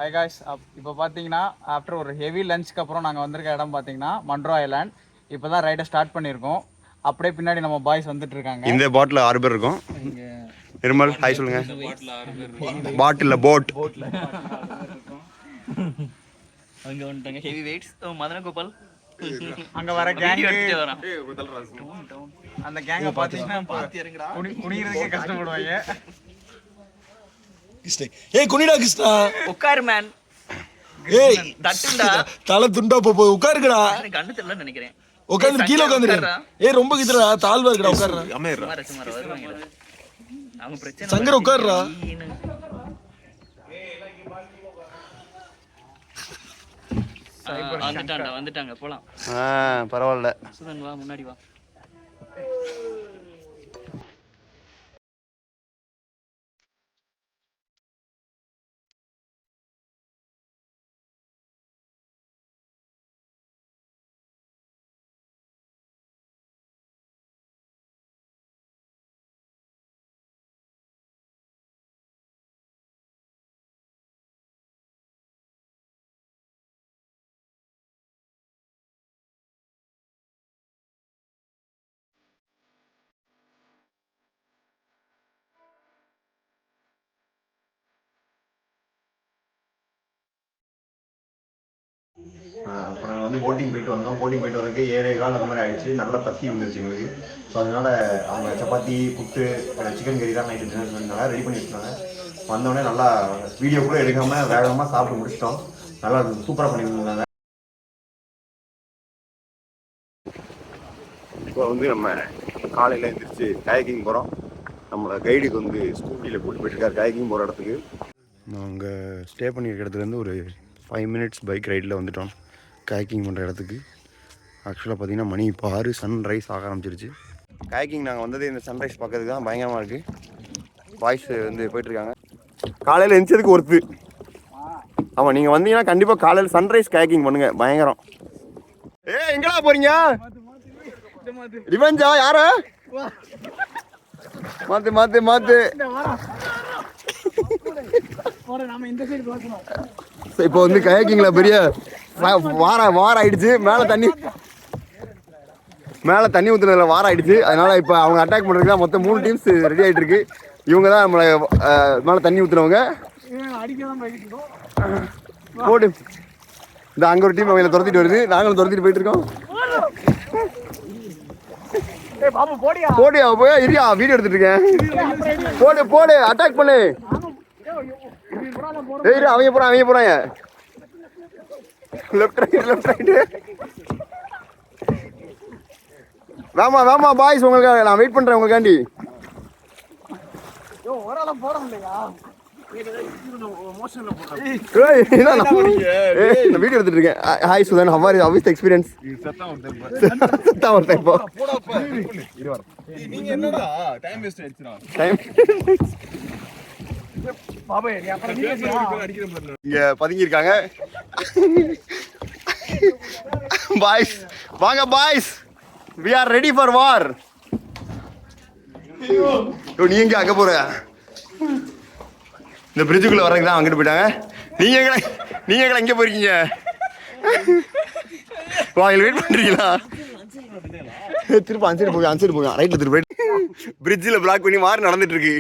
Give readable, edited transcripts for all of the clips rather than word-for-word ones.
Hi guys, இப்போ பார்த்தீங்கன்னா after ஒரு ஹெவி லஞ்சுக்கு அப்புறம் நாங்கள் வந்திருக்க இடம் பார்த்தீங்கன்னா மன்ட்ரோ ஐலாண்ட். இப்போ தான் ரைடை ஸ்டார்ட் பண்ணியிருக்கோம். அப்படியே பின்னாடி நம்ம பாய்ஸ் வந்துட்டு இருக்காங்க. இந்த பாட்டில் 6 பேர் இருக்கும். நிர்மல் ஹாய் சொல்லுங்க. பாட்டில் போட் அங்க வந்துட்டாங்க ஹெவி வெயிட்ஸ். மதன கோபால் அங்க வர கேங் அந்த கேங்கை பார்த்தீங்கன்னா குடிக்கிறதுக்கே கஷ்டப்படுவாங்க. ஏய் குனிடா கிருஷ்ணா, உட்காரு மேன். ஏய் தட்டுண்டா, தலை துண்டா போ உட்காருங்கடா. கண்ணு தெரியல நினைக்கிறேன். உட்காந்து கீழே உட்காந்துரு. ஏய் ரொம்ப கிதுடா, தாழ்வா இருக்குடா, உட்காருடா. சுமார் வருவாங்கடா. அவங்க பிரச்சனை சங்கர உட்காருடா. வந்துட்டாங்க போலாம். பரவாயில்ல. சுதன் வா, முன்னாடி வா. இப்போ நாங்கள் வந்து போட்டிங் போயிட்டு வந்தோம். போட்டிங் போயிட்டு வரதுக்கு 7:15 அந்த மாதிரி ஆயிடுச்சு. நல்லா பத்தி வந்துருச்சு எங்களுக்கு. ஸோ அதனால அவங்க சப்பாத்தி புட்டு சிக்கன் கறி தான் நைட்டு டின்னர் பண்ணாங்க, ரெடி பண்ணி வச்சுருந்தாங்க. வந்தோடனே நல்லா வீடியோ கூட எடுக்காமல் வேகமாக சாப்பிட்டு முடிச்சிட்டோம். நல்லா சூப்பராக பண்ணியிருந்தாங்க. இப்போ வந்து நம்ம காலையில் எழுந்திரிச்சு கயாக்கிங் போகிறோம். நம்மளை கைடுக்கு வந்து ஸ்கூட்டியில் கூட்டி போயிட்டுருக்காரு கயாக்கிங் போகிற இடத்துக்கு. நாங்கள் ஸ்டே பண்ணியிருக்க இடத்துலேருந்து ஒரு 5 மினிட்ஸ் பைக் ரைடில் வந்துட்டோம் கயாக்கிங் பண்ணுற இடத்துக்கு. ஆக்சுவலாக பார்த்தீங்கன்னா மணி இப்போ 6, சன்ரைஸ் ஆக ஆரம்பிச்சிருச்சு. கயாக்கிங் நாங்கள் வந்ததே இந்த சன்ரைஸ் பார்க்கறதுக்கு தான். பயங்கரமாக இருக்குது. பாய்ஸ் வந்து போயிட்டுருக்காங்க. காலையில் எழுந்ததுக்கு ஒருத்து. ஆமாம், நீங்கள் வந்தீங்கன்னா கண்டிப்பாக காலையில் சன்ரைஸ் கயாக்கிங் பண்ணுங்கள், பயங்கரம். எங்கடா போகிறீங்க? ரிவெஞ்சா? யாரு? மாத்து மாத்து மாத்து. இப்போ வந்து கயாக்கிங்ல பெரிய வாரம் ஆயிடுச்சு. மேலே தண்ணி ஊற்றுனதுல வாரம் ஆயிடுச்சு. அதனால இப்போ அவங்க அட்டாக் பண்ணுறதுக்கு தான் மொத்தம் 3 டீம்ஸ் ரெடி ஆகிட்டு இருக்கு. இவங்க தான் நம்மளை மேலே தண்ணி ஊற்றுனவங்க. போடு. இந்த அங்கே ஒரு டீம் அவங்கள துரத்திட்டு வருது, நாங்களும் துரத்திட்டு போயிட்டு இருக்கோம். போடியா போய் இரியா, வீடியோ எடுத்துட்டு இருக்கேன். போடு போடு, அட்டாக் பண்ணு. அவங்க போறாங்க. Left right. வேமா பாய்ஸ், உங்களுக்காக நான் வெயிட் பண்றேன் உங்களுக்காண்டி. வீடியோ எடுத்துட்டு இருக்கேன். Hi Sudhan, how are you? How is the experience? செத்தா ஒருத்தன் இப்போ. நீங்க என்னடா டைம் வேஸ்ட் ஆயிடுச்சுடா. இங்க பதுங்கி இருக்காங்க பாய்ஸ். வாங்க boys, we are ready for war. நீ எங்க அங்க போற? இந்த பிரிட்ஜுக்குள்ள வர்றதுக்கு தான் அங்கிட்டு போயிட்டாங்க. நீங்க எங்க போயிருக்கீங்க? வாங்க, வெயிட் பண்றீங்களா? திரும்ப அன்சைடு போய் ரைட்ல திரும்ப போயிட்டு பிரிட்ஜில் பிளாக் பண்ணி மாறி நடந்துட்டு இருக்கு.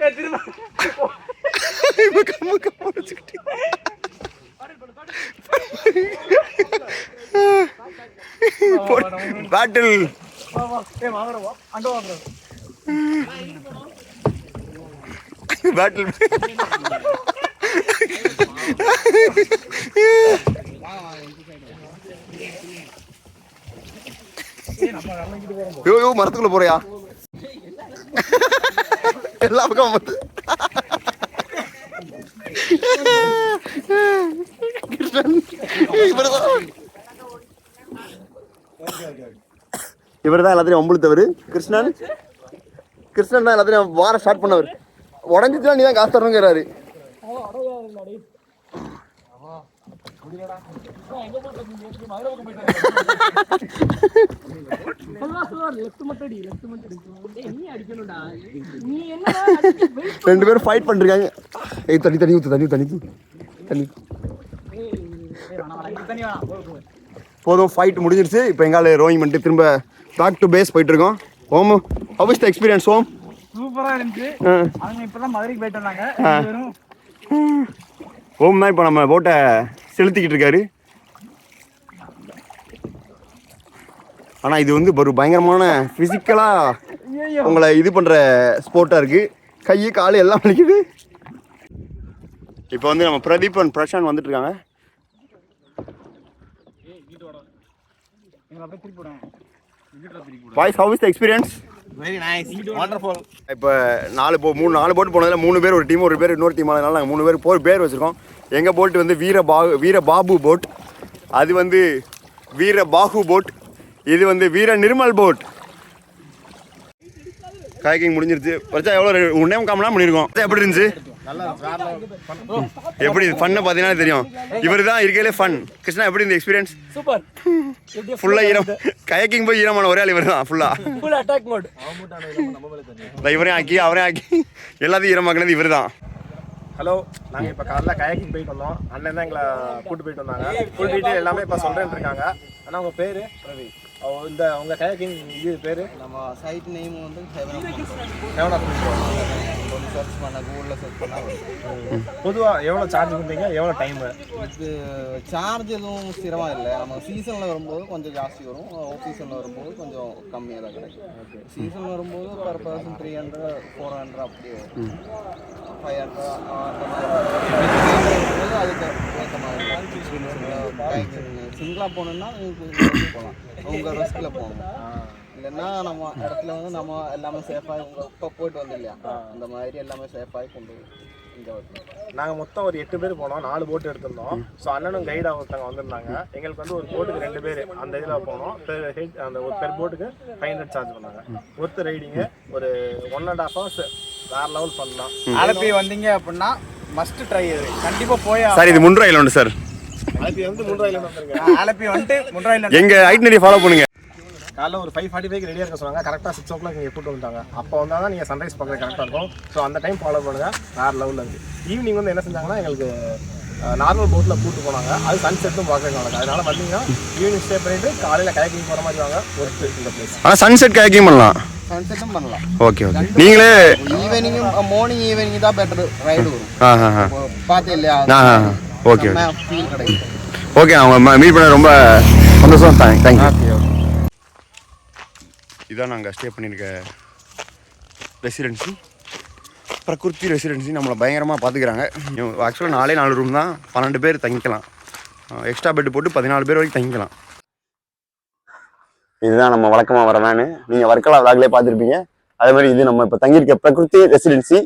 பேட்டில் பேட்டில் யோ மரத்துக்குள்ள போறியா? எல்லா பக்கம் வந்து இவர் தான் எல்லாத்தையும் வம்புழுத்தவர். கிருஷ்ணன் தான் எல்லாத்தையும் வாரம் ஸ்டார்ட் பண்ணவர். உடஞ்சிச்சுன்னா நீ தான் காசு தரணுங்கிறாரு. ரெண்டு பேரும் ஃபைட் பண்ணிருக்காங்க. ஏய் தண்ணி ஊத்து. போதும், ஃபைட் முடிஞ்சிருச்சு. இப்போ எங்கால ரோயிங் பண்ணிட்டு திரும்ப பேக் டு பேஸ் போயிட்டு இருக்கோம். ஓம், ஹவ் இஸ் தி எக்ஸ்பீரியன்ஸ் ஓம்? சூப்பரா இருந்துச்சு. அவங்க இப்பதான் மதுரைக்கு போயிட்டு வந்தாங்க. ஓம் தான் இப்போ நம்ம போட்டை செலுத்திக்கிட்டு இருக்காரு. ஆனால் இது வந்து ஒரு பயங்கரமான ஃபிசிக்கலாக உங்களை இது பண்ணுற ஸ்போர்ட்டாக இருக்குது. கை கால் எல்லாம் வலிக்குது. இப்போ வந்து நம்ம பிரதீப் அண்ட் பிரசாந்த் வந்துட்டு இருக்காங்க. Voice, how is the experience? Very nice, wonderful. இப்போ 4 போட் போனதில் 3 பேர் ஒரு டீம், ஒரு பேர் இன்னொரு டீம். அதனால நாங்கள் 3 பேர் பேர் வச்சுருக்கோம். எங்கள் போட்டு வந்து வீரபாபு போட், அது வந்து வீரபாகு போட், இது வந்து வீர நிர்மல் போட். காய்க்கிங் முடிஞ்சிருச்சு. பரிச்சா எவ்வளோ 1.5 மணி நேரம் பண்ணியிருக்கோம். எப்படி இருந்துச்சு? எப்படி ஃபன்னு பார்த்தீங்கன்னா தெரியும். இவர் தான் இருக்கையிலே ஃபன். கிருஷ்ணா, எப்படி இந்த எக்ஸ்பீரியன்ஸ்? சூப்பர். ஃபுல்லாக ஈரம். கயக்கிங் போய் ஈரமான ஒரே ஆள் இவர் தான். Full attack mode. இவரையும் ஆக்கி எல்லாத்தையும் ஈரமாக்குனது இவர் தான். ஹலோ, நாங்கள் இப்போ காலைல கயாக்கிங் போயிட்டு வந்தோம். அண்ணன் தான் எங்களை கூட்டு போயிட்டு வந்தாங்க. ஃபுல் டீட்டெயில் எல்லாமே இப்போ சொல்கிறேன்னு இருக்காங்க. ஆனால் உங்கள் பேர்? ரவி. இந்த உங்கள் கயாக்கிங் இது பேர்? நம்ம சைட் நேம் வந்து சர்ச் பண்ண கூகுளில் சர்ச் பண்ணால். பொதுவாக எவ்வளோ சார்ஜ் பண்ணுறீங்க? எவ்வளோ டைமு? இது சார்ஜ் எதுவும் ஸ்திரமாக இல்லை. நம்ம சீசனில் வரும்போது கொஞ்சம் ஜாஸ்தி வரும், ஆஃப் சீசனில் வரும்போது கொஞ்சம் கம்மியாக தான் கிடைக்கும். ஓகே. சீசன் வரும்போது பர் பர்சன் 300 400 அப்படி வரும். 500 அந்த மாதிரி அதுக்கு ஏற்ற மாதிரி சிங்கிளாக போகணுன்னா போகலாம், உங்கள் ரிஸ்கில் போகணும். இல்லைன்னா நம்ம இடத்துல வந்து நம்ம எல்லாமே சேஃபாக உங்கள் இப்போ போயிட்டு வந்து இல்லையா, அந்த மாதிரி எல்லாமே சேஃபாகி கொண்டு இங்கே வரணும். நாங்கள் மொத்தம் ஒரு 8 பேர் போனோம். 4 போட்டு எடுத்திருந்தோம். ஸோ அண்ணனும் கைடாக ஒருத்தவங்க வந்திருந்தாங்க. எங்களுக்கு வந்து ஒரு போட்டுக்கு 2 பேர் அந்த இதில் போனோம். அந்த ஒரு பெர் போட்டுக்கு 500 சார்ஜ் பண்ணாங்க. ஒருத்தர் ரைடிங்கு ஒரு 1.5 hours வேறு லெவல் பண்ணலாம். ஆலப்பி வந்தீங்க அப்படின்னா மஸ்ட் ட்ரை. இது கண்டிப்பாக போய் சார், இது முன்ராயில் உண்டு சார். ஆலப்பி வந்து 3 ரூபாயில வந்துருங்க. ஆலப்பி வந்துட்டு 3 ரூபாயில எங்கள் ஐட்னரி ஃபாலோ பண்ணுங்க. காலைல ஒரு 5:45 ரெடியாக இருக்க சொன்னாங்க. கரெக்டாக 6 o'clock நீங்கள் கூப்பிட்டு வந்துட்டாங்க. அப்போ வந்தால் தான் நீங்கள் சன்ரைஸ் பார்க்குறது கரெக்டாக இருக்கும். ஸோ அந்த டைம் ஃபாலோ பண்ணுங்கள். வேறு லெவலில் இருக்குது. ஈவினிங் வந்து என்ன செஞ்சாங்கன்னா எங்களுக்கு நார்மல் போட்டில் கூப்பிட்டு போனாங்க. அது சன்செட்டும் பார்க்குறாங்க. அதனால் வந்தீங்கன்னா ஈவினிங் ஸ்டே பண்ணிவிட்டு காலையில் கயாக்கிங் போகிற மாதிரி வாங்க. ஒர்த்து இந்த பிளேஸ். ஆனால் சன்செட் கயாக்கிங் பண்ணலாம். சன்செட்டும் பண்ணலாம். ஓகே. நீங்களே ஈவினிங்கும் மார்னிங் ஈவினிங் தான் பெட்டர் ரைடு வரும். பார்த்தே இல்லையா? ஓகே ஃபீல் கிடைக்கும். ஓகே. அவங்க மீட் பண்ண ரொம்ப சந்தோஷம். தேங்க்யூ. இதான் நாங்கள் ஸ்டே பண்ணியிருக்க ரெசிடென்சி, பிரகிருதி ரெசிடென்சி. நம்மளை பயங்கரமாக பார்த்துக்கிறாங்க. ஆக்சுவலாக 4 ரூம் தான், 12 பேர் தங்கிக்கலாம். எக்ஸ்ட்ரா பெட்டு போட்டு 14 பேர் வரைக்கும் தங்கிக்கலாம். இதுதான் நம்ம வழக்கமாக வர வேனு. நீங்கள் வர்க்கலா விளாக்லேயே பார்த்துருப்பீங்க. அதே மாதிரி இது நம்ம இப்போ தங்கியிருக்க பிரகிருதி ரெசிடென்சி.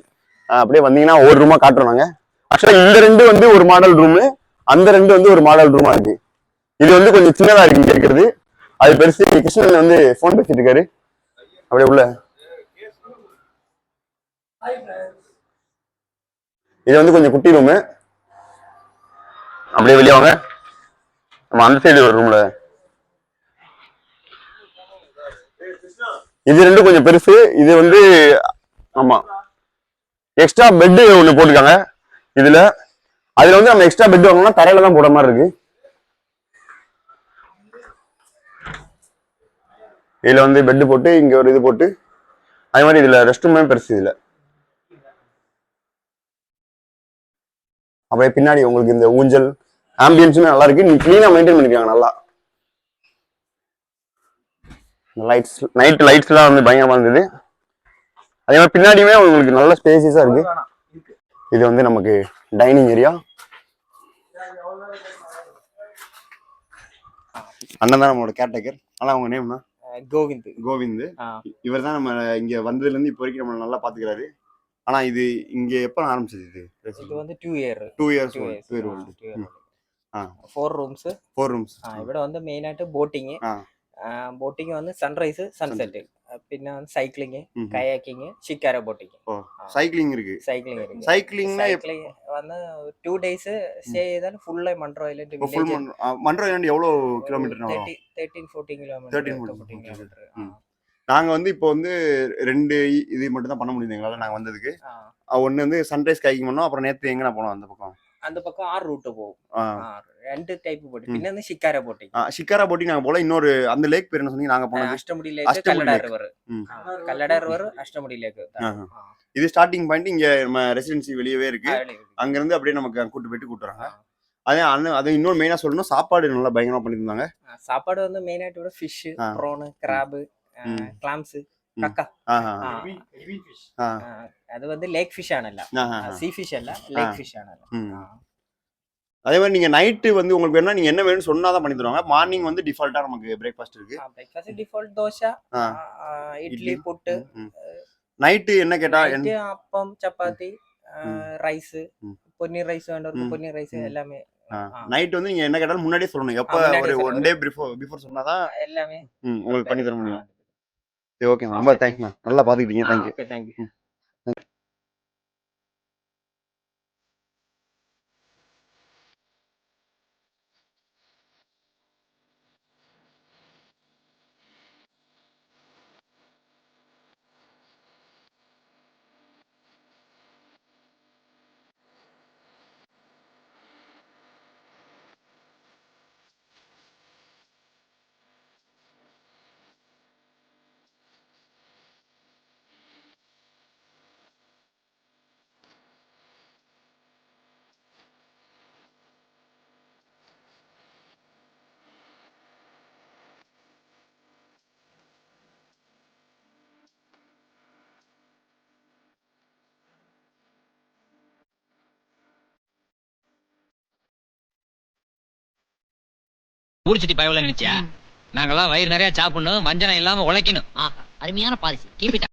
அப்படியே வந்தீங்கன்னா ஒரு ரூமாக காட்டுறோம் நாங்கள். ஆக்சுவலாக இந்த 2 வந்து ஒரு மாடல் ரூமு, அந்த 2 வந்து ஒரு மாடல் ரூமாக இருக்குது. இது வந்து கொஞ்சம் சின்னதாக இருக்குது இங்கே இருக்கிறது. அது பெருசு. கிருஷ்ணன் வந்து ஃபோன் பேசிட்டு இருக்காரு. அப்படியே உள்ள இது வந்து கொஞ்சம் குட்டி ரூமு. அப்படியே வெளியே வாங்க. நம்ம அந்த சைடு ஒரு ரூம்ல இது 2 கொஞ்சம் பெருசு. இது வந்து ஆமா எக்ஸ்ட்ரா பெட் ஒன்று போட்டுருக்காங்க இதுல. அதுல வந்து நம்ம எக்ஸ்ட்ரா பெட் வாங்கணும்னா தரையில தான் போட மாதிரி இருக்கு. இதுல வந்து பெட் போட்டு இங்க ஒரு இது போட்டு, அதே மாதிரி இதுல ரெஸ்ட் ரூமே பெருசு. இதுல அப்படியே பின்னாடி உங்களுக்கு இந்த ஊஞ்சல் ஆம்பியன்ஸுமே நல்லா இருக்கு. நீ கிளீனா மெயின்டைன் பண்ணிருக்காங்க நல்லா. லைட்ஸ், நைட் லைட்ஸ் எல்லாம் வந்து பயங்கரமா இருந்தது. அதே மாதிரி பின்னாடியுமே உங்களுக்கு நல்ல ஸ்பேசியஸா இருக்கு. இது வந்து நமக்கு டைனிங் ஏரியா. அண்ணன் தான் நம்மளோட கேர்டேக்கர். ஆனால் அவங்க நேம்னா கோவிந்த். இவர் தான் நம்ம இங்க வந்ததுல இருந்து இப்போ வரைக்கும் நம்ம நல்லா பாத்துக்கிறாரு. ஆனா இது இங்க எப்ப ஆரம்பிச்சது? இது வந்து 2 years 2 years old. 4 rooms. ഇവിടെ வந்து മെയിൻ ആയിട്ട് ബോട്ടിങ് வந்து സൺറൈസ് സൺസെറ്റ്, പിന്നെ cycling, kayaking, shikara boating. Cycling இருக்கு. சைக்கிளிங்னா வந்து 2 days ஸ்டே ചെയ്താൽ full Munro island village. Munro Island எவ்வளவு கிலோமீட்டர்? 13-14 கிலோமீட்டர். நாங்கள் வந்து இப்போ வந்து 2 இது மட்டும் தான் பண்ண முடியுது எங்களால் நாங்கள் வந்ததுக்கு. ஒன்று வந்து சன்ரைஸ் கைக்கிங் பண்ணோம். அப்புறம் நேற்று எங்கே போனோம் அந்த பக்கம்? அந்த பக்கம் 6 ரூட் போகும். ஆ 2 டைப் போட்டு. பின்ன வந்து ஷிக்காரா போட்டிங். ஷிக்காரா போட்டி நாங்கள் போல. இன்னொரு அந்த லேக் பேர் என்ன சொன்னீங்க நாங்கள் போனது? அஷ்டமுடி லேக், கல்லடா ரிவர். கல்லடா ரிவர், அஷ்டமுடி லேக். இது ஸ்டார்டிங் பாயிண்ட். இங்கே நம்ம ரெசிடென்சி வெளியவே இருக்கு. அங்கேருந்து அப்படியே நமக்கு கூட்டு போயிட்டு கூட்டுறாங்க. அது இன்னொரு மெயினாக சொல்லணும், சாப்பாடு நல்லா பயங்கரமாக பண்ணியிருந்தாங்க. சாப்பாடு வந்து மெயினாக ஃபிஷ், ப்ரான், கிராபு, கிளாம்ஸ், கக்கா. அது வந்து லேக் ஃபிஷ் ஆனல்ல, சீ ஃபிஷ் அல்ல, லேக் ஃபிஷ் ஆனல்ல. அதே மாதிரி நீங்க நைட்டு வந்து உங்களுக்கு வேணும்னா நீங்க என்ன வேணும்னு சொன்னா தான் பண்ணி தருவாங்க. மார்னிங் வந்து டிஃபால்ட்டா நமக்கு பிரேக்ஃபாஸ்ட் இருக்கு. பிரேக்ஃபாஸ்ட் டிஃபால்ட் தோசை, இட்லி, புட்டு. நைட்டு என்ன கேட்டா அப்பம், சப்பாத்தி, ரைஸ், பொன்னீர் ரைஸ் வேண்டவருக்கு பொன்னீர் ரைஸ் எல்லாமே. நைட் வந்து நீங்க என்ன கேட்டாலும் முன்னாடியே சொல்லணும். எப்ப ஒரு 1 டே பிஃபோர் சொன்னாதான் எல்லாமே உங்களுக்கு பண்ணி தர முடியும். சரி, ஓகே, ரொம்ப தேங்க்ஸ் மேம். நல்லா பாத்துக்கிட்டீங்க. தேங்க்யூ. தேங்க்யூ. ஊர்ச்சிட்டி பயவுல நினைச்சியா? நாங்கெல்லாம் வயிறு நிறைய சாப்பிடணும், வஞ்சனம் இல்லாம உழைக்கணும். அருமையான பாலிசி. Keep it